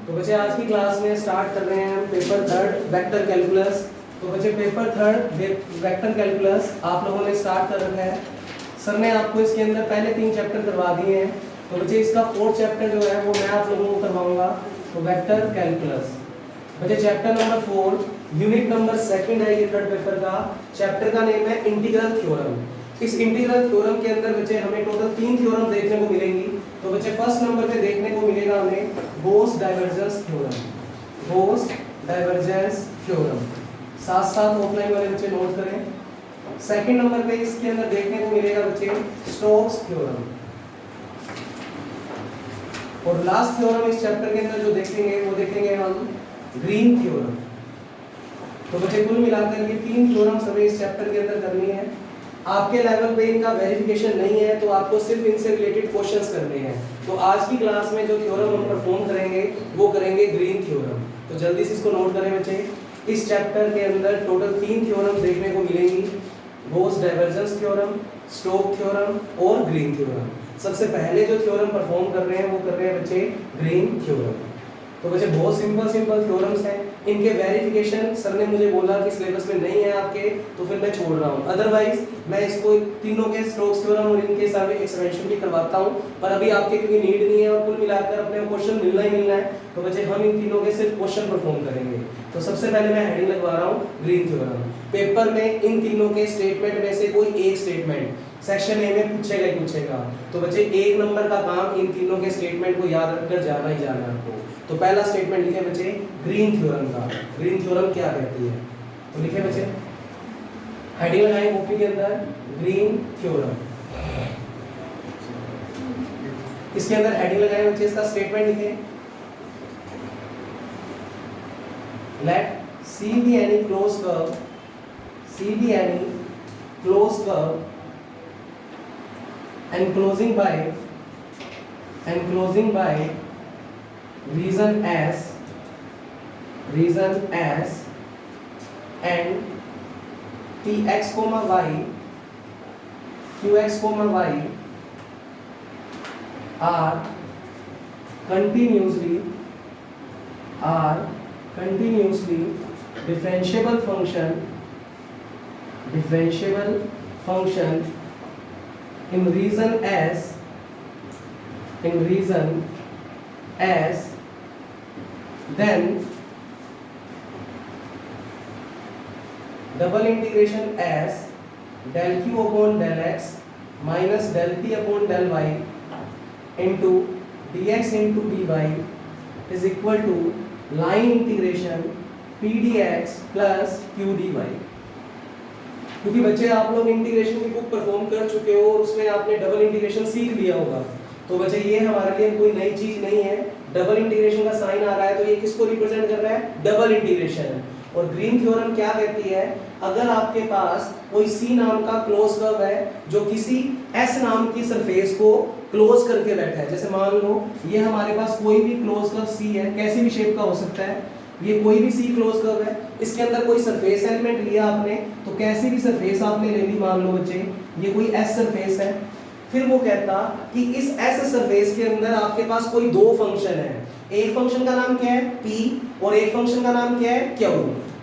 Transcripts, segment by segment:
तो बच्चे आज की क्लास में स्टार्ट कर रहे हैं हम पेपर थर्ड वेक्टर कैलकुलस। तो बच्चे पेपर थर्ड वेक्टर कैलकुलस आप लोगों ने स्टार्ट कर रखा है। सर ने आपको इसके अंदर पहले 3 चैप्टर करवा दिए हैं। तो बच्चे इसका 4th चैप्टर जो है वो मैं आप लोगों को करवाऊंगा। तो वेक्टर कैलकुलस बच्चे चैप्टर नंबर 4 यूनिट नंबर 2 है ये थर्ड पेपर का। चैप्टर का नेम है इंटीग्रल थ्योरम। इस इंटीग्रल थ्योरम के अंदर बच्चे हमें टोटल 3 थ्योरम देखने को मिलेंगी। तो बच्चे फर्स्ट नंबर पे देखने को मिलेगा हमें Gauss divergence theorem. Gauss divergence theorem साथ साथ ऑफलाइन वाले बच्चे नोट करें। सेकंड नंबर पे इसके अंदर देखने को मिलेगा बच्चे स्टोक्स थ्योरम। और लास्ट थ्योरम इस चैप्टर के अंदर जो देखेंगे वो देखेंगे हम ग्रीन थ्योरम। तो बच्चे कुल मिलाकर ये 3 थ्योरम्स हमें इस चैप्टर के अंदर करनी है। आपके लेवल पे इनका वेरिफिकेशन नहीं है तो आपको सिर्फ इनसे रिलेटेड क्वेश्चंस करने हैं। तो आज की क्लास में जो थ्योरम हम परफॉर्म करेंगे वो करेंगे ग्रीन थ्योरम। तो जल्दी से इसको नोट करें बच्चे। इस चैप्टर के अंदर टोटल 3 थ्योरम देखने को मिलेंगी, Gauss divergence theorem, Stokes theorem और ग्रीन थ्योरम। सबसे पहले जो थ्योरम परफॉर्म कर रहे हैं वो कर रहे हैं बच्चे ग्रीन थ्योरम। तो बच्चे बहुत सिंपल थ्योरम्स हैं। इनके वेरिफिकेशन सर ने मुझे बोला कि सिलेबस में नहीं है आपके, तो फिर मैं छोड़ रहा हूँ। अदरवाइज मैं इसको तीनों के स्टोक्स थ्योरम और इनके सारे एक्सपेंशन भी करवाता हूँ, पर अभी आपके क्योंकि नीड नहीं है और कुल मिलाकर अपने क्वेश्चन मिलना ही मिलना है, तो बच्चे हम इन तीनों के सिर्फ क्वेश्चन परफॉर्म करेंगे। तो सबसे पहले मैं हेडिंग लगवा रहा हूँ ग्रीन थ्योरम। पेपर में इन तीनों के स्टेटमेंट में से कोई एक स्टेटमेंट सेक्शन ए में पूछेगा ही पूछेगा। तो बच्चे 1 नंबर का काम इन तीनों के स्टेटमेंट को याद रखकर जाना ही जाना है आपको। तो पहला स्टेटमेंट लिखे बच्चे ग्रीन थ्योरम का। ग्रीन थ्योरम क्या कहती है तो लिखे बच्चे, हेडिंग लगाएं कॉपी के अंदर ग्रीन थ्योरम। इसके अंदर हेडिंग लगाएं बच्चे, इसका स्टेटमेंट लिखे late C be any closed curve, C be any closed curve enclosing by region S and Tx, y, Qx, y are continuously differentiable function in region S, then double integration S del q upon del x minus del p upon del y into dx into dy is equal to line integration p dx plus q dy। क्योंकि बच्चे आप लोग integration की book perform कर चुके हो और उसमें आपने डबल इंटीग्रेशन सीख लिया होगा। तो बच्चे ये हमारे लिए कोई नई चीज नहीं है। डबल इंटीग्रेशन का साइन आ रहा है तो ये किसको रिप्रेजेंट कर रहा है, डबल इंटीग्रेशन। और ग्रीन थ्योरम क्या कहती है, अगर आपके पास कोई C नाम का क्लोज कर्व है जो किसी S नाम की सरफेस को क्लोज करके बैठा है, जैसे मान लो ये हमारे पास कोई भी क्लोज कर्व C है, कैसी भी शेप का हो सकता है, ये कोई भी C क्लोज कर्व है, इसके अंदर कोई सरफेस एलिमेंट लिया आपने, तो कैसी भी सरफेस आपने ले ली, मान लो बच्चे ये कोई S सरफेस है। फिर वो कहता कि इस S सरफेस के अंदर आपके पास कोई 2 फंक्शन है। एक फंक्शन का नाम क्या है P और एक फंक्शन का नाम क्या है Q।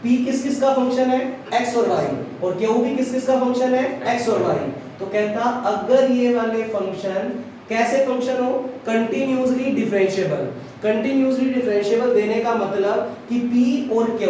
P किस किस का फंक्शन है, x और y, और Q भी किस किस का फंक्शन है, x और y। तो कहता अगर ये वाले फंक्शन कैसे फंक्शन हो, कंटिन्यूअसली डिफरेंशिएबल। कंटिन्यूअसली डिफरेंशिएबल देने का मतलब कि P और Q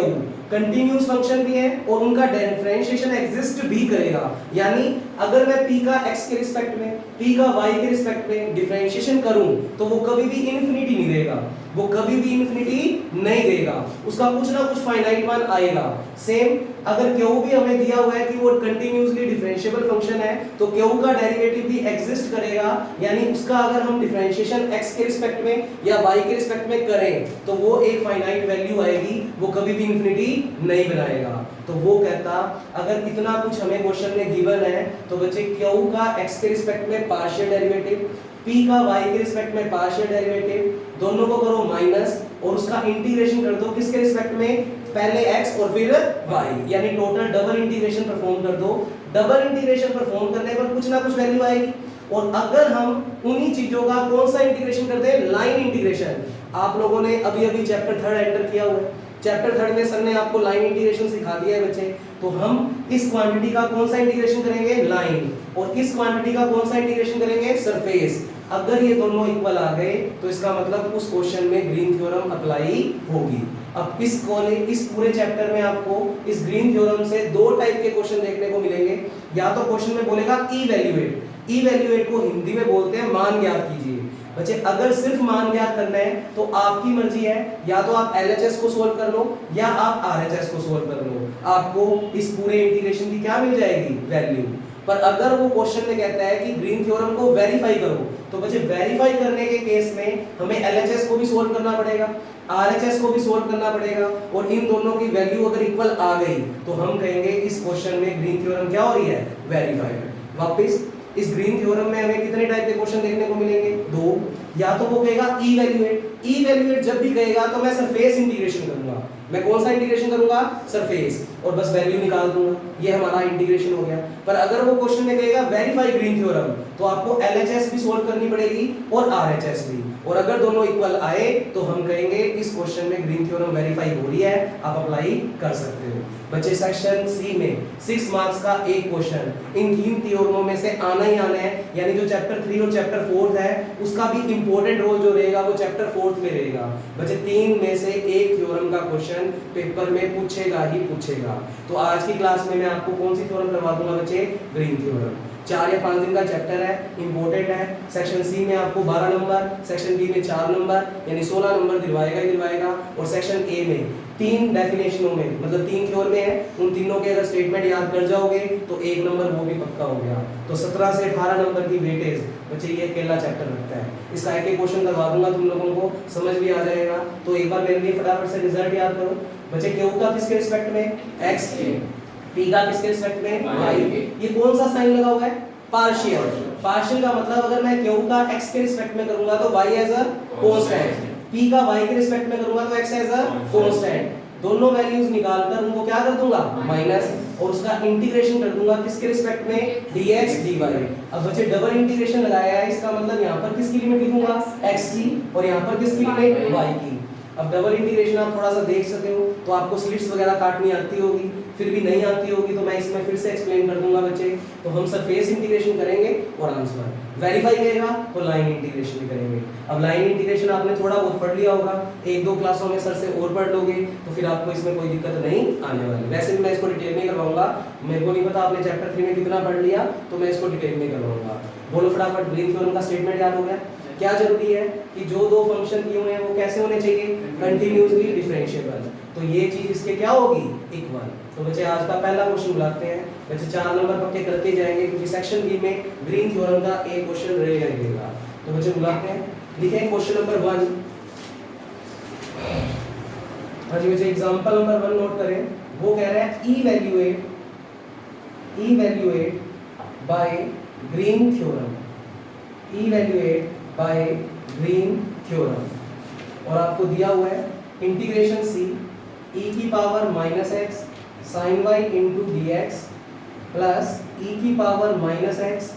कंटिन्यूअस फंक्शन भी है और उनका डिफरेंशिएशन एग्जिस्ट भी करेगा। यानी अगर मैं P का x के रिस्पेक्ट में, P का y के रिस्पेक्ट में डिफरेंशिएशन करूं तो वो कभी भी इन्फिनिटी नहीं देगा, वो कभी भी इन्फिनिटी नहीं देगा, उसका कुछ ना कुछ फाइनाइट मान आएगा। सेम अगर Q भी हमें दिया हुआ है कि वो कंटिन्यूअसली डिफरेंशिएबल फंक्शन है तो Q का डेरिवेटिव भी एग्जिस्ट करेगा। यानी उसका अगर हम डिफरेंशिएशन x के रिस्पेक्ट में या y के रिस्पेक्ट में करें तो वो एक फाइनाइट वैल्यू आएगी, वो कभी भी इन्फिनिटी नहीं बनाएगा। तो वो कहता अगर इतना कुछ हमें क्वेश्चन में गिवन है तो बच्चे Q का x के रिस्पेक्ट में पार्शियल डेरिवेटिव, P का y के रिस्पेक्ट में पार्शियल डेरिवेटिव, दोनों को करो माइनस और उसका इंटीग्रेशन कर दो किसके रिस्पेक्ट में, पहले x और फिर y, यानी टोटल डबल इंटीग्रेशन परफॉर्म कर दो। डबल इंटीग्रेशन परफॉर्म करने पर कुछ ना कुछ वैल्यू आएगी। और अगर हम उन्हीं चीजों का कौन सा इंटीग्रेशन करते हैं, लाइन इंटीग्रेशन, आप लोगों ने अभी अभी चैप्टर 3 एंटर किया हुआ है। चैप्टर 3 में सर ने आपको लाइन इंटीग्रेशन सिखा दिया है बच्चे। तो हम इस क्वांटिटी का कौन सा इंटीग्रेशन करेंगे, लाइन, और इस क्वांटिटी का कौन सा इंटीग्रेशन करेंगे, सरफेस। अगर ये दोनों इक्वल आ गए तो इसका मतलब उस क्वेश्चन में ग्रीन थ्योरम अप्लाई होगी। अब इस पूरे चैप्टर में आपको इस ग्रीन थ्योरम से दो टाइप के क्वेश्चन देखने को मिलेंगे। या तो क्वेश्चन में बोलेगा इवैल्यूएट, इवैल्यूएट को हिंदी में बोलते हैं मान ज्ञात कीजिए। बच्चे अगर सिर्फ मान ज्ञात करना है तो आपकी मर्जी है, या तो आप एलएचएस को सोल्व कर लो या आप आरएचएस को सोल्व कर लो, आपको इस पूरे इंटीग्रेशन की क्या मिल जाएगी, वैल्यू। पर अगर वो क्वेश्चन में कहता है कि ग्रीन थ्योरम को वेरीफाई करो, तो बच्चे वेरीफाई करने के केस में हमें एलएचएस को भी सोल्व करना पड़ेगा, आरएचएस को भी सोल्व करना पड़ेगा, और इन दोनों की वैल्यू अगर इक्वल आ गई तो हम कहेंगे इस क्वेश्चन में ग्रीन थ्योरम क्या हो रही है, वेरीफाइड। वापस इस ग्रीन थ्योरम में हमें कितने टाइप के क्वेश्चन देखने को मिलेंगे, दो। या तो वो कहेगा इवैल्यूएट, इवैल्यूएट जब भी कहेगा तो मैं सरफेस इंटीग्रेशन करूंगा। मैं कौन सा इंटीग्रेशन करूंगा, सरफेस, और बस वैल्यू निकाल दूंगा, ये हमारा इंटीग्रेशन हो गया। पर अगर वो क्वेश्चन में कहेगा वेरीफाई ग्रीन थ्योरम, तो आपको एलएचएस भी सोल्व करनी पड़ेगी और आरएचएस भी, और अगर दोनों इक्वल आए तो हम कहेंगे इस क्वेश्चन में ग्रीन थ्योरम वेरीफाई हो रही है, आप अप्लाई कर सकते हो। बच्चे सेक्शन सी में 6 मार्क्स का एक क्वेश्चन इन तीन थ्योरमों में से आना ही आना है, यानी जो चैप्टर 3 और चैप्टर 4 है उसका भी इंपॉर्टेंट रोल जो रहेगा वो चैप्टर 4 में रहेगा। बच्चे 3 में से एक थ्योरम का क्वेश्चन पेपर में पूछेगा ही पूछेगा। तो आज की क्लास में मैं आपको कौन सी थ्योरम करवा दूंगा बच्चे, ग्रीन थ्योरम। 4 या 5 दिन का चैप्टर है, इंपॉर्टेंट है। सेक्शन सी में आपको 12 नंबर, सेक्शन बी में 4 नंबर, यानी 16 नंबर दिलवाएगा ही दिलवाएगा, और सेक्शन ए में 3 डेफिनेशनों में, मतलब 3 थ्योरम में है, उन तीनों के अगर स्टेटमेंट याद कर जाओगे तो 1 नंबर वो भी पक्का हो गया। तो 17 से 18 नंबर की वेटेज बच्चे ये अकेला चैप्टर रखता है। इसका एक एक क्वेश्चन करवा दूंगा, तुम लोगों को समझ भी आ जाएगा। तो एक बार मेरे लिए फटाफट से रिजल्ट याद करो। बच्चे क्यू का किसके रिस्पेक्ट में, एक्स के, पी का किसके रिस्पेक्ट में, वाई के। ये कौन सा साइन लगा हुआ है, पार्शियल। पार्शियल का मतलब अगर मैं क्यू का एक्स के रिस्पेक्ट में करूंगा तो y as a constant, P का वाई के रिस्पेक्ट में करूंगा तो एक्स एज अ कांस्टेंट। दोनों वैल्यूज निकालकर उनको क्या कर दूंगा, माइनस, और उसका इंटीग्रेशन कर दूंगा किसके रिस्पेक्ट में, dx dy। अब बच्चे डबल इंटीग्रेशन लगाया है, इसका मतलब यहाँ पर किसकी लिमिट लिखूंगा, x की, और यहाँ पर किसकी लिमिट, y की। अब डबल इंटीग्रेशन आप थोड़ा सा देख सकते हो, तो आपको स्लिट्स वगैरह काटनी आती होगी, फिर भी नहीं आती होगी तो मैं इसमें फिर से एक्सप्लेन कर दूंगा बच्चे। तो हम सरफेस इंटीग्रेशन करेंगे और आंसर वेरीफाई करेगा तो लाइन इंटीग्रेशन भी करेंगे। अब लाइन इंटीग्रेशन आपने थोड़ा बहुत पढ़ लिया होगा, 1-2 क्लासों में सर से और पढ़ लोगे तो फिर आपको इसमें कोई दिक्कत नहीं आने वाली। वैसे भी मैं इसको डिटेल में करवाऊंगा, मेरे को नहीं पता आपने चैप्टर 3 में कितना पढ़ लिया, तो मैं इसको डिटेल में करवाऊंगा। बोलो फटाफट, ग्रीन थ्योरम का स्टेटमेंट याद हो गया। क्या जरूरी है कि जो दो फंक्शन दिए हुए हैं वो कैसे होने चाहिए, कंटिन्यूअसली डिफरेंशिएबल। तो ये चीज इसके क्या होगी, इक्वल। तो बच्चे आज का पहला क्वेश्चन बुलाते हैं। बच्चे 4 नंबर पक्के करके जाएंगे क्योंकि सेक्शन बी में ग्रीन थ्योरम का एक क्वेश्चन रहेगा। तो बच्चे बुलाते हैं, लिखें क्वेश्चन नंबर 1। हाँ जी बच्चे, एग्जांपल नंबर 1 नोट करें। वो कह रहा है evaluate by green theorem, evaluate by green theorem. और आपको दिया हुआ है इंटीग्रेशन सी e की power -x sin y into dx plus e की power -x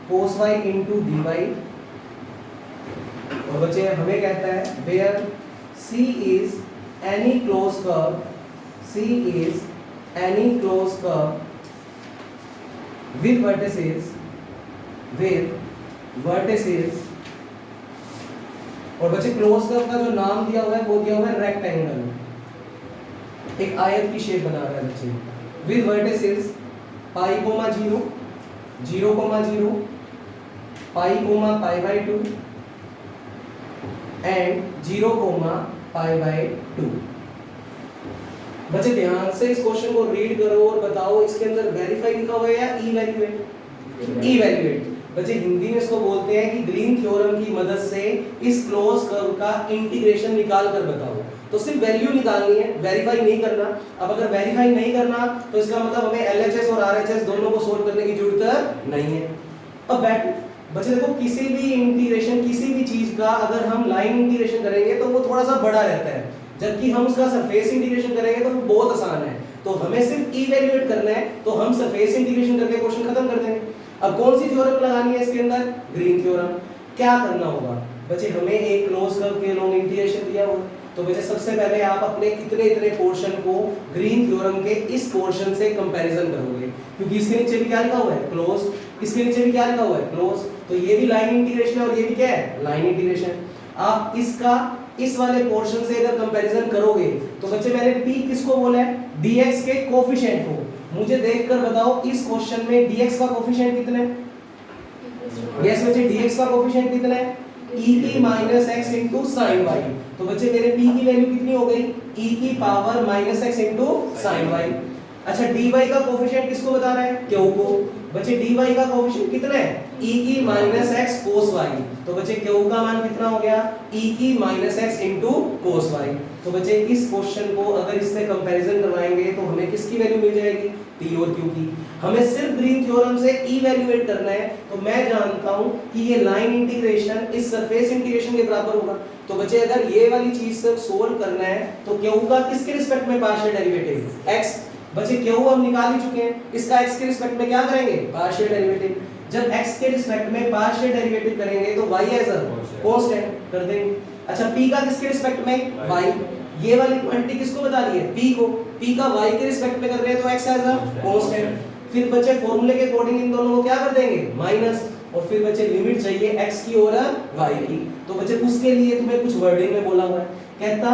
cos y into dy। और बच्चे हमें कहता है where c is any closed curve, c is any closed curve with vertices। और बच्चे क्लोज कर्व का जो नाम दिया हुआ है वो दिया हुआ है रेक्टेंगल, एक आयत की शेप बना रहा है बच्चे, with vertices pi comma 0, 0 comma 0, pi comma pi by 2 and 0 comma pi by 2। बच्चे ध्यान से इस क्वेश्चन को रीड करो और बताओ इसके अंदर वेरीफाई लिखा हुआ है या इवैल्यूएट, इवैल्यूएट। बच्चे हिंदी में इसको बोलते हैं कि ग्रीन थ्योरम की मदद से इस क्लोज कर्व का इंटीग्रेशन निकाल कर बताओ। तो सिर्फ वैल्यू निकालनी है, वेरीफाई नहीं करना। अब अगर वेरीफाई नहीं करना तो इसका मतलब हमें एलएचएस और आरएचएस दोनों को सोल्व करने की जरूरत नहीं है। अब बच्चे देखो, किसी भी इंटीग्रेशन, किसी भी चीज का अगर हम लाइन इंटीग्रेशन करेंगे तो वो थोड़ा सा बड़ा रहता है, जबकि हम उसका सरफेस इंटीग्रेशन करेंगे तो वो बहुत आसान है। तो हमें सिर्फ इवैल्यूएट करना है, तो हम सरफेस इंटीग्रेशन करके क्वेश्चन खत्म कर देंगे। अब कौन सी थ्योरम लगानी है इसके अंदर, ग्रीन थ्योरम। क्या करना होगा, बच्चे हमें एक क्लोज कर्व के लॉन्ग इंटीग्रेशन दिया हुआ, तो बच्चे सबसे पहले आप अपने इतने इतने पोर्शन को ग्रीन थ्योरम के इस पोर्शन से कंपैरिजन करोगे, क्योंकि इसके नीचे भी क्या लिखा हुआ है क्लोज, इसके नीचे भी क्या लिखा हुआ है क्लोज, तो ये भी लाइन इंटीग्रेशन है और ये भी क्या है लाइन इंटीग्रेशन। आप इसका इस वाले पोर्शन से अगर कंपैरिजन करोगे तो बच्चे मैंने p किसको बोला है dx के कोफिशिएंट को, मुझे देखकर बताओ इस क्वेश्चन में dx का कोफिशिएंट कितना है? यस बच्चे dx का कोफिशिएंट कितना है e की minus x into sine y, तो बच्चे मेरे p की वैल्यू कितनी हो गई e की power minus x into sine y. अच्छा dy का कोफिशिएंट किसको बता रहा है q को, बच्चे dy का कोफिशिएंट कितना है e की माइनस x cos y, तो बच्चे q का मान कितना हो गया e की minus x into cos y। तो बच्चे इस क्वेश्चन को अगर इससे कंपैरिजन करवाएंगे तो हमें किसकी वैल्यू मिल जाएगी p और q की, हमें सिर्फ ग्रीन थ्योरम से इवैल्यूएट करना है, तो मैं जानता हूं कि ये लाइन इंटीग्रेशन इस सरफेस इंटीग्रेशन के बराबर होगा। तो बच्चे अगर ये वाली चीज से सोल्व करना है तो q का किसके रिस्पेक्ट में पार्शियल डेरिवेटिव x, बच्चे q हम निकाल ही चुके हैं, इसका x के रिस्पेक्ट में क्या करेंगे पार्शियल डेरिवेटिव, जब x के रिस्पेक्ट में पार्शियल डेरिवेटिव करेंगे तो y एज अ कांस्टेंट कर देंगे। अच्छा p का किसके रिस्पेक्ट में y, ये वाली क्वांटिटी किसको बता रही है p को, p का y के रिस्पेक्ट में कर रहे हैं तो x एज अ कांस्टेंट, फिर बच्चे फॉर्मूले के अकॉर्डिंग इन दोनों को क्या कर देंगे माइनस, और फिर बच्चे लिमिट चाहिए x की और y की, तो बच्चे उसके लिए तुम्हें कुछ वर्डिंग में बोला हुआ है, कहता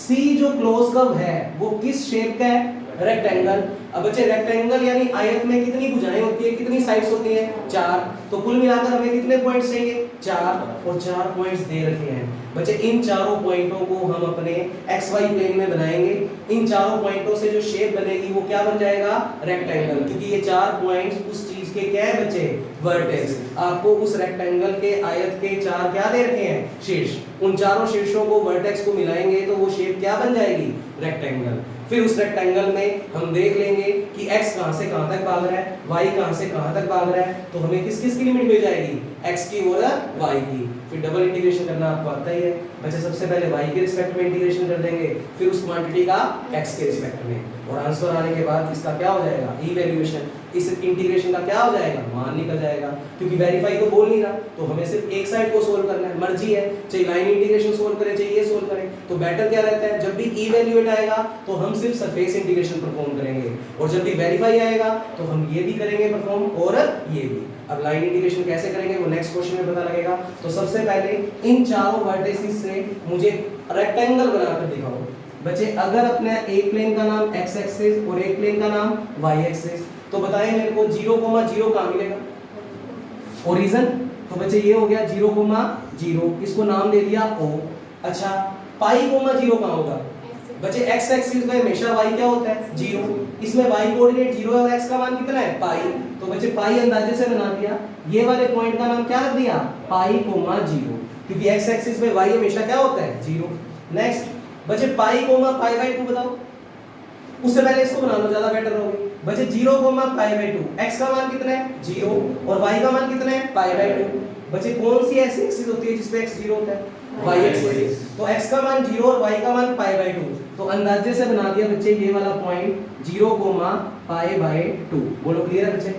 c जो क्लोज कर्व है वो किस शेप का है रेक्टेंगल। अब बच्चे रेक्टेंगल यानी आयत में कितनी भुजाएं होती है कितनी साइड्स होती हैं चार, तो कुल मिलाकर हमें कितने पॉइंट्स चाहिए चार, और चार पॉइंट्स दे रखे हैं बच्चे, इन चारों पॉइंटों को हम अपने एक्स वाई प्लेन में बनाएंगे, इन चारों पॉइंटों से जो शेप बनेगी वो क्या बन जाएगा रेक्टेंगल, क्योंकि ये चार पॉइंट्स उस चीज के क्या है बच्चे वर्टेक्स, आपको उस रेक्टेंगल के आयत के चार क्या दे रखे हैं शीर्ष, उन चारों शीर्षों को वर्टेक्स को मिलाएंगे तो वो शेप क्या बन जाएगी रेक्टेंगल। फिर उस रेक्टेंगल में हम देख लेंगे कि x कहां से कहां तक भाग रहा है, y कहां से कहां तक भाग रहा है, तो हमें किस किस की लिमिट मिल जाएगी x की और y की। फिर डबल इंटीग्रेशन करना आपको आता ही है बच्चे, सबसे पहले y के रिस्पेक्ट में इंटीग्रेशन कर देंगे, फिर उस क्वांटिटी का x के रिस्पेक्ट में, और आंसर आने के बाद इसका क्या हो जाएगा इवैल्यूएशन, इस इंटीग्रेशन का क्या हो जाएगा मान निकल जाएगा, क्योंकि वेरीफाई तो बोल नहीं रहा, तो हमें सिर्फ एक साइड को सोल्व करना है, मर्जी है चाहे लाइन इंटीग्रेशन सोल्व करें चाहे ये सोल्व करें, तो बेटर क्या रहता है जब भी इवैल्यूएट आएगा तो हम सिर्फ सरफेस इंटीग्रेशन परफॉर्म करेंगे, और जब भी वेरीफाई आएगा तो हम ये भी करेंगे परफॉर्म और ये भी। अब लाइन इंटीग्रेशन कैसे करेंगे वो नेक्स्ट क्वेश्चन में पता लगेगा। तो सबसे पहले इन चारों वर्टिसेस से मुझे रेक्टेंगल बनाकर दिखाओ बच्चे, अगर अपने एक प्लेन का नाम x एक्सिस और एक प्लेन का नाम y एक्सिस, तो बताएं मेरे को 0,0 कहां मिलेगा ओरिजिन, तो बच्चे ये हो गया 0,0, इसको नाम दे दिया o। अच्छा पाई 0 कहां होगा बच्चे, x एक्सिस में हमेशा y क्या होता है 0, इसमें y कोऑर्डिनेट 0 है और x का मान कितना है पाई, तो बच्चे पाई अंदाजे से बना दिया, ये वाले पॉइंट का नाम क्या रख दिया पाई 0, क्योंकि x एक्सिस में y हमेशा क्या होता है 0। नेक्स्ट बच्चे पाई 2 बताओ, उससे पहले इसको बना लो ज्यादा बेटर होगी बच्चे, 0,π/2 x का मान कितना है 0 और y का मान कितना है π/2, बच्चे कौन सी ऐसी एक्सिस होती है जिसपे x 0 होता है y एक्सिस, तो x का मान 0 और y का मान π/2, तो अंदाजे से बना दिया बच्चे ये वाला पॉइंट 0,π/2, बोलो क्लियर है बच्चे।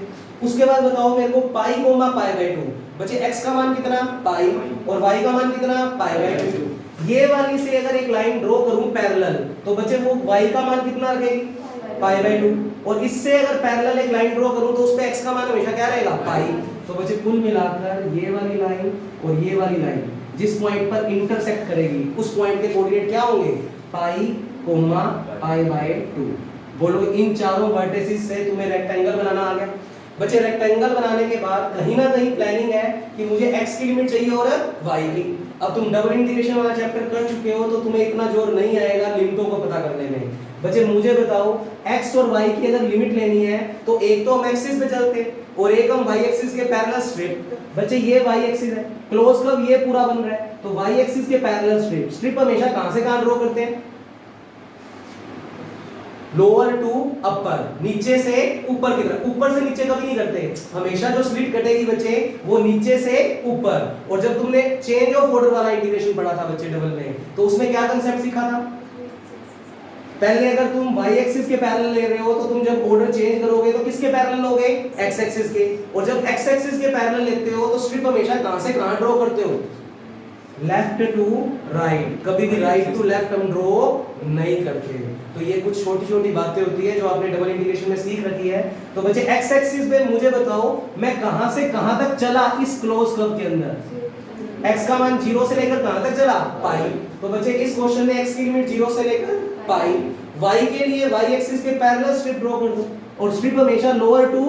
उसके बाद बताओ मेरे को π/2 बच्चे, x का मान कितना पाई और y का मान कितना π/2, ये वाली से अगर एक लाइन ड्रॉ करूं पैरेलल तो बच्चे वो y का मान कितना रखेगी π/2, और इससे अगर पैरेलल एक लाइन ड्रॉ करूं तो उस पे x का मान हमेशा क्या रहेगा पाई, तो बच्चे कुल मिलाकर ये वाली लाइन और ये वाली लाइन जिस पॉइंट पर इंटरसेक्ट करेगी उस पॉइंट के कोऑर्डिनेट क्या होंगे पाई, π/2, बोलो इन चारों वर्टिसेस से तुम्हें रेक्टेंगल बनाना आ गया बच्चे। रेक्टेंगल बनाने के बाद कहीं ना कहीं प्लानिंग है कि मुझे x की लिमिट चाहिए और y की। अब तुम डबल इंटीग्रेशन वाला चैप्टर कर चुके हो तो तुम्हें इतना जोर नहीं आएगा लिमिटों को पता करने में बच्चे। मुझे बताओ x और y की अगर लिमिट लेनी है तो एक तो हम एक्सिस पे चलते और एक हम y एक्सिस के पैरेलल स्ट्रिप, बच्चे ये y एक्सिस है, क्लोज कर्व ये पूरा बन रहा है, तो y एक्सिस के पैरेलल स्ट्रिप हमेशा कहां से कहां ड्रॉ करते हैं लोअर टू अपर, नीचे से ऊपर की तरफ, ऊपर से नीचे कभी नहीं करते, हमेशा जो स्लिट कटेगी बच्चे वो नीचे से ऊपर। और जब तुमने चेंज ऑफ ऑर्डर वाला इंटीग्रेशन पढ़ा था बच्चे डबल में, तो उसमें क्या कांसेप्ट सीखा था, पहले अगर तुम y एक्सिस के पैरेलल ले रहे हो तो तुम जब ऑर्डर चेंज करोगे तो किसके पैरेलल लोगे x एक्सिस के, और जब x एक्सिस के पैरेलल लेते हो तो स्ट्रिप हमेशा कहां से कहां ड्रॉ करते हो लेफ्ट टू राइट, कभी भी राइट टू लेफ्ट हम ड्रॉ नहीं करते। तो ये कुछ छोटी छोटी बातें होती है जो आपने डबल इंटीग्रेशन में सीख रखी है। तो बच्चे एक्स एक्सिस पे मुझे बताओ मैं कहां से कहां तक चला इस क्लोज कर्व के अंदर। एक्स का मान 0 से लेकर कहां तक चला, पाई। तो बच्चे इस क्वेश्चन में एक्स की लिमिट 0 से लेकर पाई। वाई के लिए वाई एक्सिस के पैरेलल स्ट्रिप ड्रॉ कर दो, और स्ट्रिप हमेशा lower to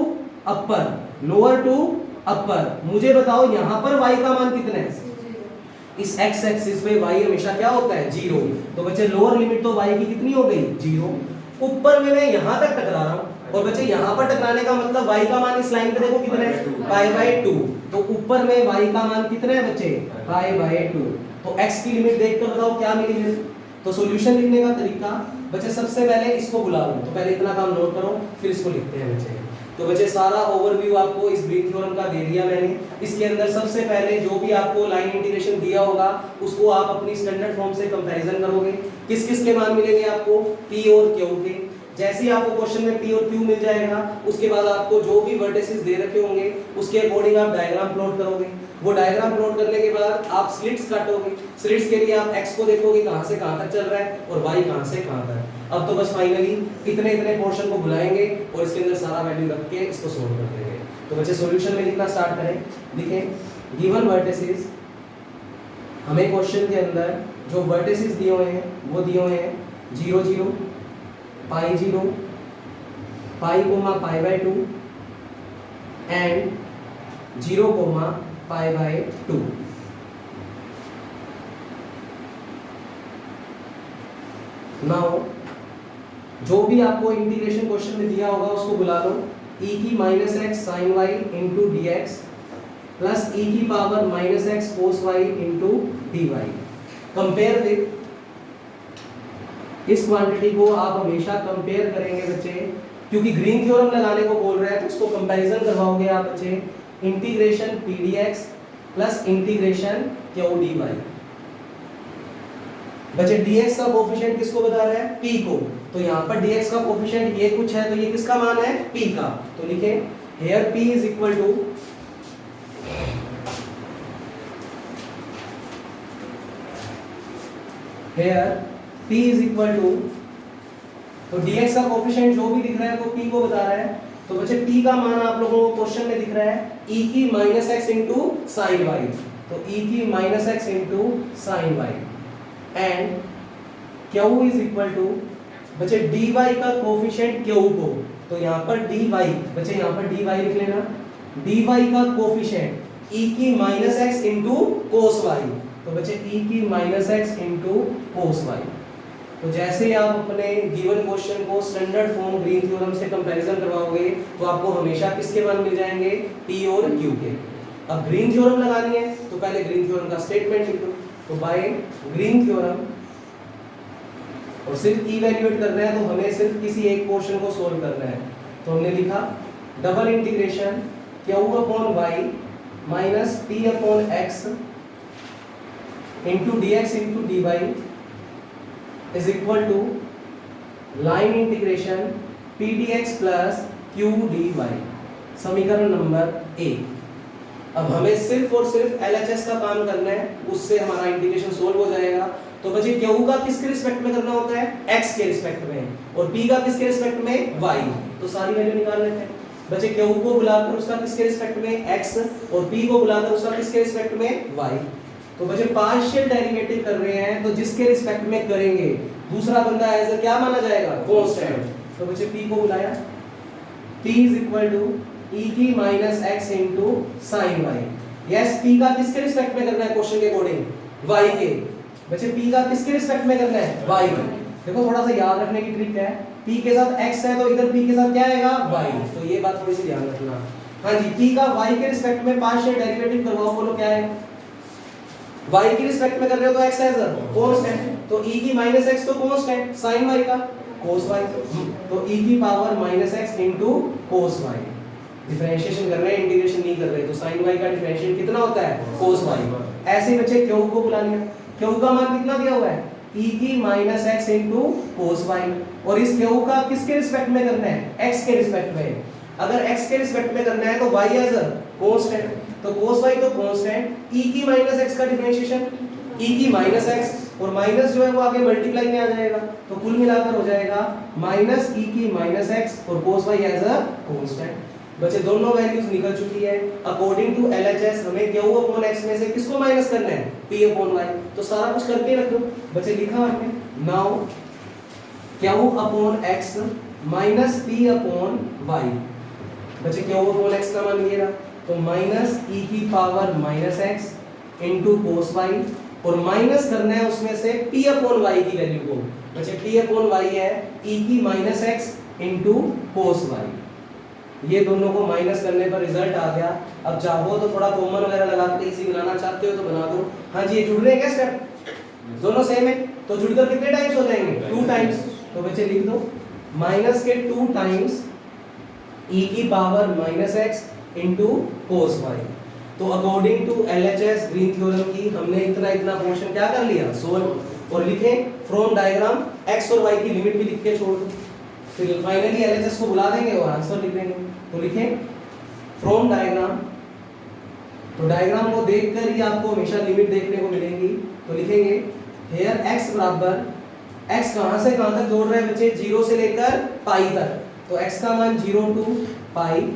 upper, lower to upper. मुझे बताओ यहां पर वाई का मान कितना है, इस एक्स एक्सिस पे y हमेशा क्या होता है, 0। तो बच्चे लोअर लिमिट तो y की कितनी हो गई, 0। ऊपर में मैं यहां तक टकरा रहा हूं, और बच्चे यहां पर टकराने का मतलब y का मान इस लाइन पे देखो कितना है, π/2। तो ऊपर में y का मान कितना है बच्चे, π/2। तो x की लिमिट देखकर बताओ क्या मिली है। तो सॉल्यूशन लिखने का तरीका बच्चे सबसे पहले इसको बुला लो, तो पहले इतना काम नोट करो फिर इसको लिखते हैं बच्चे। तो बच्चे सारा ओवरव्यू आपको इस ग्रीन थ्योरम का दे दिया मैंने। इसके अंदर सबसे पहले जो भी आपको लाइन इंटीग्रेशन दिया होगा उसको आप अपनी स्टैंडर्ड फॉर्म से कंपैरिजन करोगे। किस किस के मान मिलेंगे आपको, p और q के। जैसे ही आपको क्वेश्चन में p और q मिल जाएगा उसके बाद आपको जो भी वर्टिसेस दे रखे होंगे उसके अकॉर्डिंग आप डायग्राम प्लॉट करोगे। वो डायग्राम प्लॉट करने के बाद आप स्लिट्स काटोगे। स्लिट्स के लिए आप x को देखोगे कहां से कहां तक चल रहा है और y कहां से कहां तक। अब तो बस फाइनली इतने इतने पोर्शन को बुलाएंगे और इसके अंदर सारा वैल्यू रख के इसको सोल्व कर देंगे। तो बच्चे सॉल्यूशन में लिखना स्टार्ट करें। लिखें गिवन वर्टिसेस, हमें क्वेश्चन के अंदर जो वर्टिसेस दिए हुए हैं वो दिए हुए हैं 0 0 पाई 0 pi coma π/2 and 0 coma π/2। Now जो भी आपको इंटीग्रेशन क्वेश्चन में दिया होगा उसको बुला लो। e की minus x sine y into d x plus e की power minus x cos y into d y. Compare with, इस क्वांटिटी को आप हमेशा कंपेयर करेंगे बच्चे, क्योंकि ग्रीन थ्योरम लगाने को बोल रहे हैं तो इसको कंपैरिजन करवाओगे आप बच्चे। Integration P d x plus integration Q d y. बच्चे dx का कोफिशिएंट किसको बता रहा है, p को। तो यहाँ पर dx का कोफिशिएंट ये कुछ है तो ये किसका मान है, p का। तो लिखे here p is equal to here p is equal to, तो dx का कोफिशिएंट जो भी दिख रहा है वो p को बता रहा है। तो बच्चे p का मान आप लोगों को क्वेश्चन में दिख रहा है e की minus x into sine y. तो e की minus x into sine y and q is equal to बच्चे dy का कोफिशिएंट q को। तो यहाँ पर dy, बच्चे यहाँ पर dy लिख लेना, dy का कोफिशिएंट e की minus x into cos y. तो बच्चे e की minus x into cos y. तो जैसे ही आप अपने गिवन क्वेश्चन को स्टैंडर्ड फॉर्म ग्रीन थ्योरम से कंपैरिजन करवाओगे तो आपको हमेशा किसके मान मिल जाएंगे, p और q के। अब ग्रीन थ्योरम लगानी है तो पहले ग्रीन थ्योरम का स्टेटमेंट लिख दो। तो बाय ग्रीन थ्योरम, और सिर्फ इवैल्यूएट करना है तो हमें सिर्फ किसी एक पोर्शन को सोल्व करना है। तो हमने लिखा double integration q upon y minus p upon x into dx into dy is equal to line integration p dx plus q dy। समीकरण नंबर 1। अब हमें सिर्फ और सिर्फ LHS का काम करना है, उससे हमारा इंटीग्रेशन सोल्व हो जाएगा। तो बच्चे Q का किसके रिस्पेक्ट में करना होता है, X के रिस्पेक्ट में, और P का किसके रिस्पेक्ट में, Y। तो सारी वैल्यू निकाल लेते हैं। बच्चे Q को बुलाकर उसका किसके रिस्पेक्ट में, X, और P को बुलाकर उसका किसके रिस्पेक्ट में, Y। तो बच्चे पार्शियल डेरिवेटिव कर रहे हैं तो जिसके रिस्पेक्ट में करेंगे दूसरा बंदा एज क्या माना जाएगा, कांस्टेंट। तो बच्चे P को बुलाया, P is equal to e की minus x into sine y. Yes, p का किसके रिस्पेक्ट में करना है क्वेश्चन के अकॉर्डिंग, y के। बच्चे p का किसके रिस्पेक्ट में करना है, y के। देखो थोड़ा सा याद रखने की ट्रिक है, p के साथ x है तो इधर p के साथ क्या आएगा, y। तो ये बात थोड़ी सी ध्यान रखना। हाँ जी, p का y के रिस्पेक्ट में पार्शियल डेरिवेटिव करवाओ, बोलो क्या है, y के रिस्पेक्ट में कर रहे हो तो x एज अ कांस्टेंट, तो e की माइनस x तो कांस्टेंट, sin y का cos y, तो e की power minus x into cos y। Differentiation कर रहे हैं, इंटीग्रेशन नहीं कर रहे, तो sin y का डिफरेंशिएशन कितना होता है, cos y। ऐसे ही बच्चे q को बुला लिया, q का मान कितना दिया हुआ है, e की minus x into cos y, और इस q का किसके रिस्पेक्ट में करना है, x के रिस्पेक्ट में। अगर x के रिस्पेक्ट में करना है तो y एज अ कांस्टेंट, तो cos y तो कांस्टेंट, e की माइनस x का डिफरेंशिएशन e की माइनस एक्स, और माइनस जो है वो आगे मल्टीप्लाई में आ जाएगा, तो कुल मिलाकर हो जाएगा माइनस e की माइनस एक्स और cos y as a constant. बच्चे दोनों वैल्यूज निकल चुकी है। अकॉर्डिंग टू LHS हमें q अपॉन x में से किसको माइनस करना है, p अपॉन y, तो सारा कुछ करके रख दो। बच्चे लिखा हमने now q upon x minus p upon y। बच्चे q अपॉन x का मान ये रहा, तो माइनस e की power minus x into cos y, और माइनस करना है उसमें से p अपॉन y की वैल्यू को। बच्चे p अपॉन y है e की minus x into cos y। ये दोनों को माइनस करने पर रिजल्ट आ गया। अब चाहो तो थोड़ा कॉमन वगैरह लगा के इजी बनाना चाहते हो तो बना दो। हाँ जी, ये जुड़ रहे हैं क्या स्टेप, दोनों सेम है, तो जुड़कर कितने टाइम्स हो जाएंगे, 2 टाइम्स। तो बच्चे लिख दो माइनस के 2 टाइम्स e की power minus x into cos y। तो according to LHS green theorem की हमने इतना इतना पोर्शन क्या कर लिया, सोल्व, और लिखे फ्रॉम डायग्राम x और y की लिमिट भी लिख के छोड़ दो, फिर फाइनली LHS को बुला देंगे और आंसर लिख देंगे। तो लिखें फ्रॉम डायग्राम, तो डायग्राम को देखकर ही आपको हमेशा लिमिट देखने को मिलेगी। तो लिखेंगे हेयर x बराबर, x कहां से कहां तक जोड़ रहे हैं बच्चे, 0 से लेकर पाई तक, तो x का मान 0 टू पाई,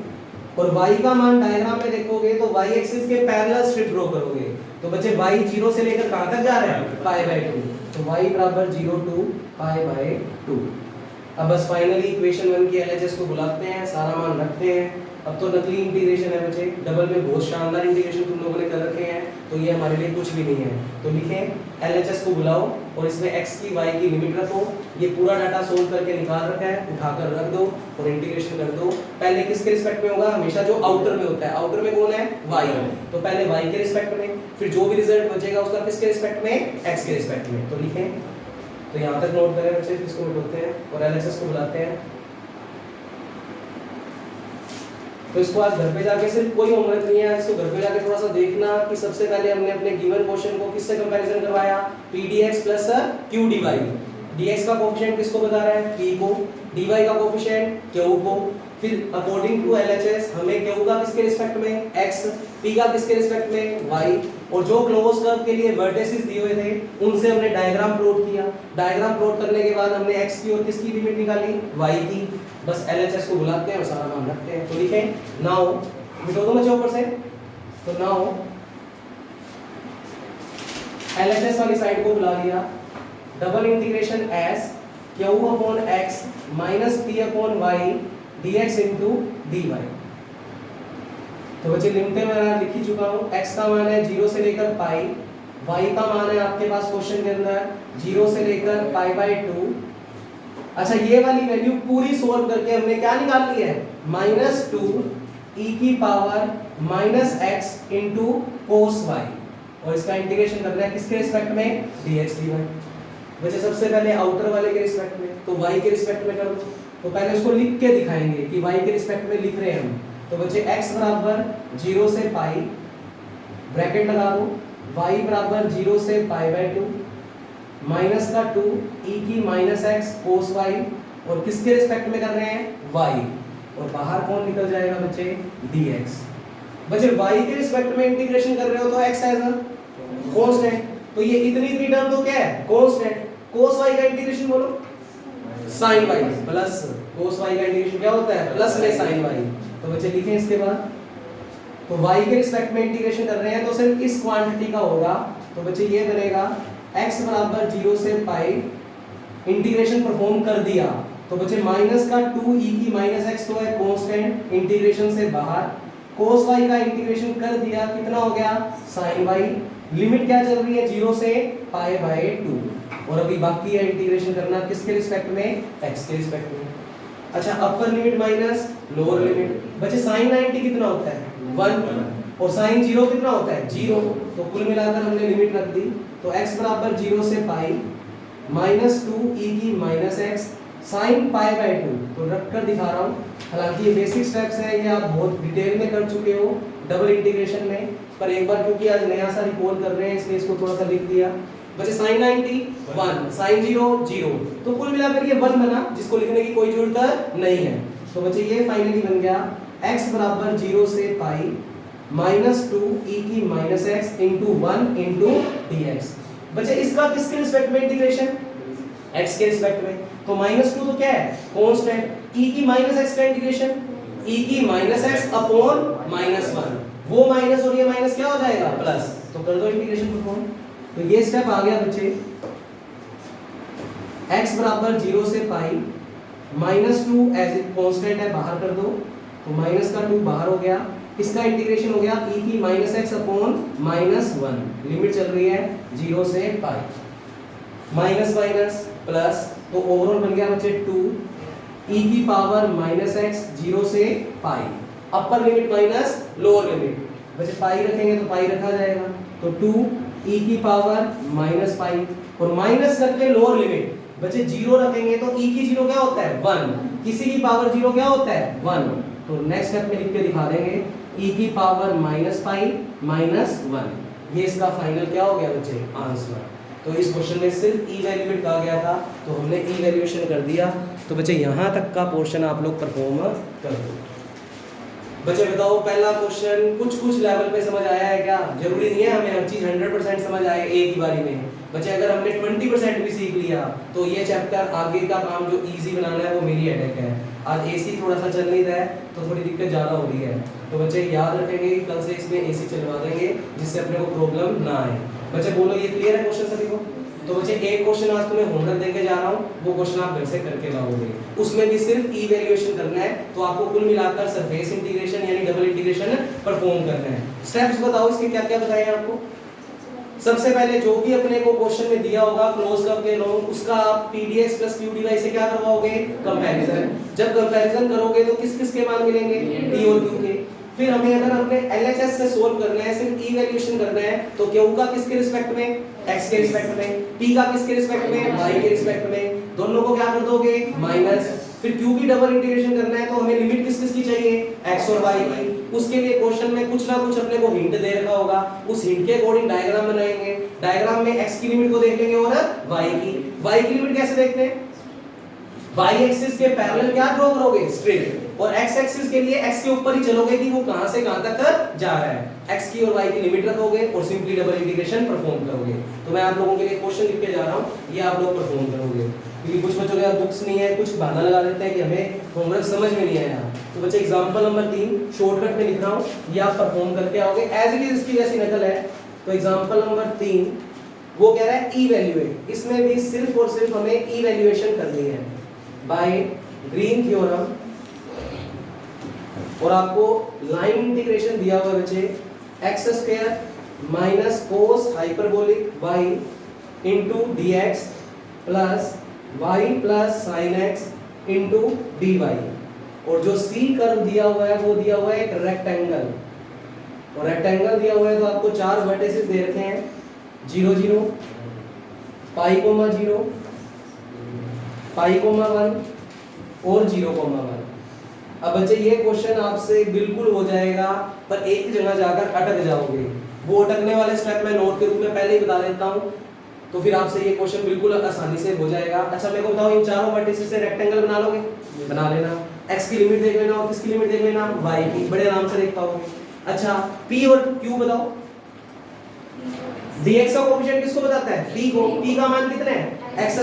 और y का मान डायग्राम में देखोगे तो y एक्सिस के पैरेलल स्ट्रिप ड्रॉ करोगे, तो बच्चे y 0 से लेकर कहां तक जा रहा है, पाई बाय 2, तो y बराबर 0 टू पाई बाय 2। अब बस फाइनली इक्वेशन 1 की LHS को बुलाते हैं, सारा मान रखते हैं। अब तो नकली इंटीग्रेशन है बच्चे, डबल में बहुत शानदार इंटीग्रेशन तुम लोगों ने कर रखे हैं, तो ये हमारे लिए कुछ भी नहीं है। तो लिखें LHS को बुलाओ और इसमें x की y की लिमिट रखो, ये पूरा डाटा सोल्व करके निकाल रखा है, उठाकर रख दो और इंटीग्रेशन कर दो। पहले किसके रिस्पेक्ट में होगा, हमेशा जो आउटर में होता है, आउटर में कौन है, y, तो पहले y के रिस्पेक्ट में, फिर जो भी रिजल्ट बचेगा उसका किसके रिस्पेक्ट में, x के रिस्पेक्ट में। तो लिखें, तो यहाँ तक नोट करें बच्चे, इसको मिटाते हैं और LHS को बुलाते हैं। तो इसको आज घर पे जाके सिर्फ कोई होमवर्क नहीं है, इसको घर पे जाके थोड़ा सा देखना कि सबसे पहले हमने अपने गिवन क्वेश्चन को किससे कंपैरिजन करवाया, pdx प्लस qdy। dx का कोफिशिएंट किसको बता रहा है, p को, dy का कोफिशिएंट q को, फिर अकॉर्डिंग टू LHS हमें q का किसके रिस्पेक्ट में x, p का किसके रिस्पेक्ट में y, और जो क्लोज कर्व के लिए वर्टिसेस दिए हुए थे उनसे हमने डायग्राम प्लॉट किया। डायग्राम प्लॉट करने के बाद हमने x की और किसकी लिमिट निकाली, y की। बस LHS को बुलाते हैं और सारा नाम रखते हैं। तो लिखें नाउ, मिटा दो बच्चे ऊपर से, तो नाउ LHS वाली साइड को बुला लिया, double integration s q upon x minus p upon y dx into dy। तो बच्चे लिमिटें मैं लिख ही चुका हूँ, x का मान है 0 से लेकर पाई, y का मान है आपके पास क्वेश्चन के अंदर 0 से लेकर पाई बाय 2। अच्छा, ये वाली वैल्यू पूरी सोल्व करके हमने क्या निकाल लिया है, माइनस 2 e की power minus x into cos y, और इसका इंटीग्रेशन करना है किसके रिस्पेक्ट में, dx dy। बच्चे सबसे पहले आउटर वाले के रिस्पेक्ट में, तो y के रिस्पेक्ट में कर दो। तो पहले उसको लिख के दिखाएंगे कि y के रिस्पेक्ट में लिख रहे हैं हम। तो बच्चे x बराबर 0 से पाई, ब्रैकेट लगा दो, y बराबर 0 से पाई बाय 2, माइनस का 2 e की माइनस x cos y, और किसके रिस्पेक्ट में कर रहे हैं, y, और बाहर कौन निकल जाएगा बच्चे, dx। बच्चे y के रिस्पेक्ट में इंटीग्रेशन कर रहे हो तो x एज अ कांस्टेंट, तो ये इतनी टर्म तो क्या है, कांस्टेंट। cos y का इंटीग्रेशन बोलो, sin y plus cos y का इंटीग्रेशन क्या होता है, प्लस में sin y। तो बच्चे लिखें इसके बाद, तो y के रिस्पेक्ट में इंटीग्रेशन कर रहे हैं तो सिर्फ इस क्वांटिटी का होगा। तो बच्चे ये बनेगा x बराबर 0 से पाई, इंटीग्रेशन परफॉर्म कर दिया, तो बच्चे माइनस का 2 e की माइनस x तो है कांस्टेंट, इंटीग्रेशन से बाहर, cos y का इंटीग्रेशन कर दिया, कितना हो गया, sin y। लिमिट क्या चल रही है, 0 से पाई बाय 2, और अभी बाकी है इंटीग्रेशन करना किसके रिस्पेक्ट में, x के रिस्पेक्ट में। अच्छा, अपर लिमिट माइनस लोअर लिमिट। बच्चे sin 90 कितना होता है, 1, और sin 0 कितना होता है, 0। तो कुल मिलाकर हमने लिमिट रख दी, तो x बराबर 0 से पाई माइनस 2 e की minus x sin pi by 2। तो रख कर दिखा रहा हूँ, हालांकि ये बेसिक स्टेप्स हैं, ये आप बहुत डिटेल में कर चुके हो डबल इंटीग्रेशन में, पर एक बार क्योंकि आज नया सा रिकॉल कर रहे हैं इसलिए इसको थोड़ा सा लिख दिया। बच्चे sin 90 1, sin 0 0, तो कुल मिलाकर ये 1 बना, जिसको लिखने की कोई जरूरत नहीं है। तो बच्चे ये फाइनली बन गया x बराबर 0 से पाई माइनस 2 e की minus x into 1 into dx। बच्चे इसका किसके रिस्पेक्ट में इंटीग्रेशन, x के रिस्पेक्ट में, तो -2 तो क्या है कांस्टेंट, e की -x का इंटीग्रेशन e की -x अपॉन -1, वो माइनस और ये माइनस क्या हो जाएगा प्लस, तो कर दो इंटीग्रेशन परफॉर्म। तो ये स्टेप आ गया बच्चे, x बराबर 0 से पाई, -2 एज इट कांस्टेंट है बाहर कर दो, तो माइनस का 2 बाहर हो गया, इसका इंटीग्रेशन हो गया e की -x अपॉन -1, लिमिट चल रही है 0 से पाई, माइनस माइनस प्लस, तो ओवरऑल बन गया बच्चे 2 e की पावर -x 0 से pi, upper limit minus lower limit, बच्चे पाई रखेंगे तो पाई रखा जाएगा, तो 2 e की पावर -पाई, और माइनस करके लोअर लिमिट, बच्चे 0 रखेंगे तो e की 0 क्या होता है 1, किसी की पावर 0 क्या होता है 1, तो नेक्स्ट स्टेप में लिख के दिखा देंगे e की पावर -पाई -1, ये इसका फाइनल क्या हो गया बच्चे आंसर। तो इस क्वेश्चन में सिर्फ ई वैल्यूएट कहा गया था, तो हमने ई वैल्यूएशन कर दिया। तो बच्चे यहाँ तक का पोर्शन आप लोग परफॉर्म कर दो। बच्चे बताओ पहला क्वेश्चन कुछ लेवल पे समझ आया है क्या? जरूरी नहीं है हमें हर चीज 100% समझ आए एक ही बारी में। बच्चे अगर हमने 20% भी सीख लिया तो ये चैप्टर आगे का काम जो इजी बनाना है वो मेरी हेडेक है। आज एसी थोड़ा सा चल नहीं रहा है तो थोड़ी दिक्कत ज़्यादा हो रही है, तो बच्चे याद रखेंगे कि कल से इसमें एसी चलवा देंगे जिससे अपने को प्रॉब्लम ना आए। बच्चे बोलो ये क्लियर है क्वेश्चन सभी को? तो बच्चे एक क्वेश्चन आज तुम्हें होमवर्क देके जा रहा हूँ, वो क्वेश्चन आप घर से करके लाओगे, उसमें भी सिर्फ इवैल्यूएशन करना है। तो आपको कुल मिलाकर सरफेस इंटीग्रेशन यानी डबल इंटीग्रेशन परफॉर्म करना है। स्टेप्स बताओ इसके क्या क्या बताए आपको। सबसे पहले जो भी अपने को क्वेश्चन में दिया होगा क्लोज कर्व के लॉन्ग, उसका आप pdx + qdy से क्या करवाओगे कंपैरिजन। जब कंपैरिजन करोगे तो किस किस के मान मिलेंगे d और q के। फिर हमें अगर अपने LHS से सोल्व करना है, सिर्फ इवैल्यूएशन करना है, तो q का किसके रिस्पेक्ट में x के रिस्पेक्ट में, p का किसके रिस्पेक्ट में y के रिस्पेक्ट में, दोनों को क्या कर दोगे माइनस। फिर q की डबल इंटीग्रेशन करना है तो हमें लिमिट किस किस की चाहिए x और y की। उसके लिए क्वेश्चन में कुछ ना कुछ अपने को हिंट दे रखा होगा, उस हिंट के अकॉर्डिंग डायग्राम बनाएंगे। डायग्राम में x की लिमिट को देख लेंगे और y की लिमिट कैसे देखते हैं, y एक्सिस के पैरेलल क्या ड्रॉ करोगे स्ट्रेट, और x एक्सिस के लिए x के ऊपर ही चलोगे कि वो कहां से कहां तक जा रहा है। x की और y की लिमिट रखोगे और सिंपली डबल इंटीग्रेशन परफॉर्म करोगे। तो मैं आप लोगों के लिए क्वेश्चन लिख के जा रहा हूं, ये आप लोग परफॉर्म करोगे, क्योंकि कुछ बच्चों के पास बुक्स नहीं है, कुछ बहाना लगा देते हैं कि हमें होमवर्क समझ में नहीं आया। तो बच्चे एग्जांपल नंबर 3 शॉर्टकट में लिख रहा हूं, ये आप परफॉर्म करके आओगे एज इट इज, इसकी जैसी नकल है। तो एग्जांपल नंबर 3 वो कह रहा है इवैल्यूएट, इसमें भी सिर्फ और सिर्फ हमें इवैल्यूएशन करनी है बाय ग्रीन थ्योरम, और आपको लाइन इंटीग्रेशन दिया हुआ है बच्चे x² - cos hyperbolic y into dx plus y plus sin x into dy, और जो c कर्व दिया हुआ है वो दिया हुआ है एक रेक्टेंगल, और रेक्टेंगल दिया हुआ है तो आपको 4 वर्टिसेस दे रखे हैं 0 0 पाई कोमा 0 पाई कोमा 1 और 0 कोमा 1। अब बच्चे ये क्वेश्चन आपसे बिल्कुल हो जाएगा पर एक जगह जाकर अटक जाओगे, वो अटकने वाले स्टेप मैं नोट के रूप में पहले ही बता देता हूँ, तो फिर आपसे ये क्वेश्चन बिल्कुल आसानी से हो जाएगा। अच्छा मेरे को बताओ इन चारों वर्टिसेस से रेक्टेंगल बना लोगे? बना लेना। x की लिमिट देख लेना और किसकी लिमिट देख लेना y की, बड़े आराम से देख पाओगे। अच्छा p और q बताओ, dx का कोएफिशिएंट किसको बताता है p को, p का मान कितना है x²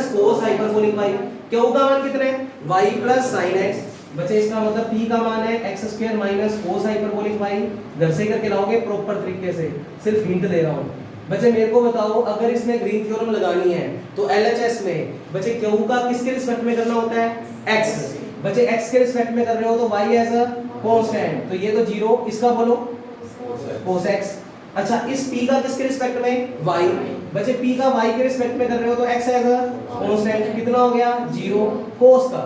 - cos hyperbolic y, q का मान कितना है y प्लस sin x। बच्चे इसका मतलब p का मान है x² - cos हाइपरबोलिक y, घर से करके लाओगे प्रॉपर तरीके से, सिर्फ हिंट दे रहा हूं। बच्चे मेरे को बताओ अगर इसमें ग्रीन थ्योरम लगानी है तो LHS में बच्चे q का किसके रिस्पेक्ट में करना होता है x, बच्चे x के रिस्पेक्ट में कर रहे हो तो y एज अ कांस्टेंट, तो ये तो 0, इसका बोलो cos x। अच्छा इस p का किसके रिस्पेक्ट में y, बच्चे p का y के रिस्पेक्ट में कर रहे हो तो x एज अ कांस्टेंट, कितना हो गया 0। cos का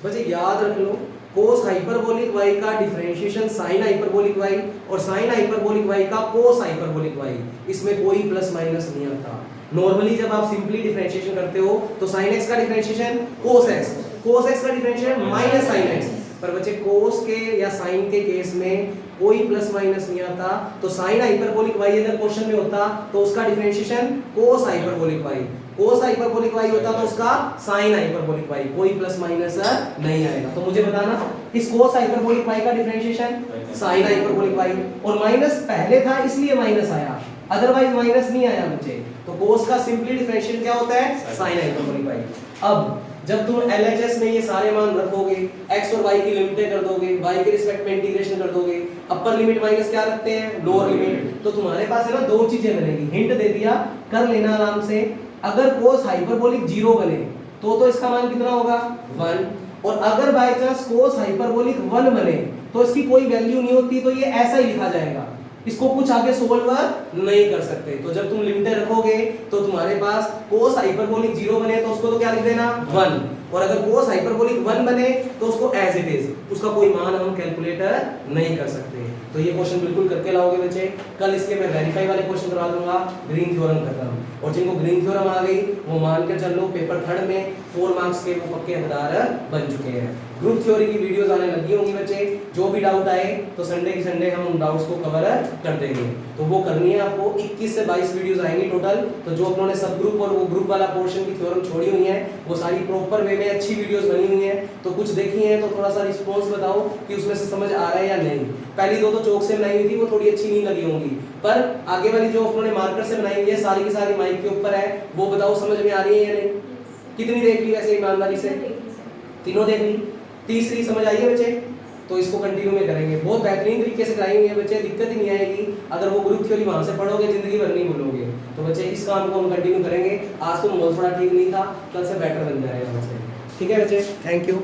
बच्चे याद रख लो cos हाइपरबोलिक y का डिफरेंशिएशन sin हाइपरबोलिक y और sin हाइपरबोलिक y का cos हाइपरबोलिक y, इसमें कोई प्लस माइनस नहीं आता। नॉर्मली जब आप सिंपली डिफरेंशिएशन करते हो तो sin x का डिफरेंशिएशन cos x का डिफरेंशिएशन माइनस sin x, पर बच्चे cos के या sin के केस में कोई प्लस माइनस नहीं आता। तो sin हाइपरबोलिक y अगर क्वेश्चन में होता तो उसका differentiation cos hyperbolic y, cos hyperbolic y होता तो उसका sin हाइपरबोलिक y, कोई प्लस माइनस नहीं आएगा। तो मुझे बताना इस cos हाइपरबोलिक y का डिफरेंशिएशन sin हाइपरबोलिक y, और माइनस पहले था इसलिए माइनस आया, अदरवाइज माइनस नहीं आया बच्चे, तो cos का सिंपली डिफरेंशियल क्या होता है, sin हाइपरबोलिक पाई। अब जब तुम LHS में ये सारे मान रखोगे, x और y की लिमिटें कर दोगे, y के रिस्पेक्ट में इंटीग्रेशन कर दोगे, अपर लिमिट माइनस क्या रखते हैं, लोअर लिमिट, तो तुम्हारे पास है ना दो चीजें बनेगी। हिंट दे दिया, कर लेना आराम से। अगर cos हाइपरबोलिक 0 बने तो इसका मान कितना होगा 1, और अगर बाय चांस cos हाइपरबोलिक 1 बने तो इसकी कोई वैल्यू नहीं होती, तो ये ऐसा ही लिखा जाएगा, इसको कुछ आगे सोल्व नहीं कर सकते। तो जब तुम लिमिटें रखोगे तो तुम्हारे पास cos हाइपरबोलिक 0 बने तो उसको तो क्या लिख देना 1, और अगर cos हाइपरबोलिक 1 बने तो उसको एज इट इज, उसका कोई मान हम कैलकुलेटर नहीं कर सकते। तो ये क्वेश्चन बिल्कुल करके लाओगे बच्चे। कल इसके मैं वेरीफाई वाले क्वेश्चन करवा दूंगा, ग्रीन थ्योरम खत्म। और जिनको ग्रीन थ्योरम आ गई वो मान के चल लो पेपर 3rd में 4 मार्क्स के वो पक्के हकदार बन चुके हैं। ग्रुप थ्योरी की वीडियोस आने लगी होंगी बच्चे, जो भी डाउट आए तो संडे की संडे हम उन डाउट्स को कवर कर देंगे। तो वो करनी है आपको, 21 से 22 वीडियोस आएंगी टोटल। तो जो अपनों ने सब ग्रुप और वो ग्रुप वाला पोर्शन की थ्योरम छोड़ी हुई है वो सारी प्रॉपर वे में अच्छी वीडियोस बनी हुई हैं, तो कुछ देखी हैं तो थोड़ा सा रिस्पॉन्स बताओ कि उसमें से समझ आ रहा है या नहीं। पहली दो तो चौक से बनाई हुई थी, वो थोड़ी अच्छी नहीं लगी होंगी, पर आगे वाली जो अपनों ने मार्कर से बनाई हुई है सारी की सारी माइक के ऊपर है, वो बताओ समझ में आ रही है या नहीं। कितनी देख ली वैसे ईमानदारी से, तीनों देख ली, तीसरी समझ आई है बच्चे, तो इसको कंटिन्यू में करेंगे। बहुत बेहतरीन तरीके से कराई हुई है बच्चे, दिक्कत ही नहीं आएगी। अगर वो ग्रुप थ्योरी वहां से पढ़ोगे जिंदगी भर नहीं भूलोगे। तो बच्चे इस काम को हम कंटिन्यू करेंगे। आज तो माहौल थोड़ा ठीक नहीं था, कल से बेटर बन जाएगा बच्चे। ठीक है बच्चे, थैंक यू।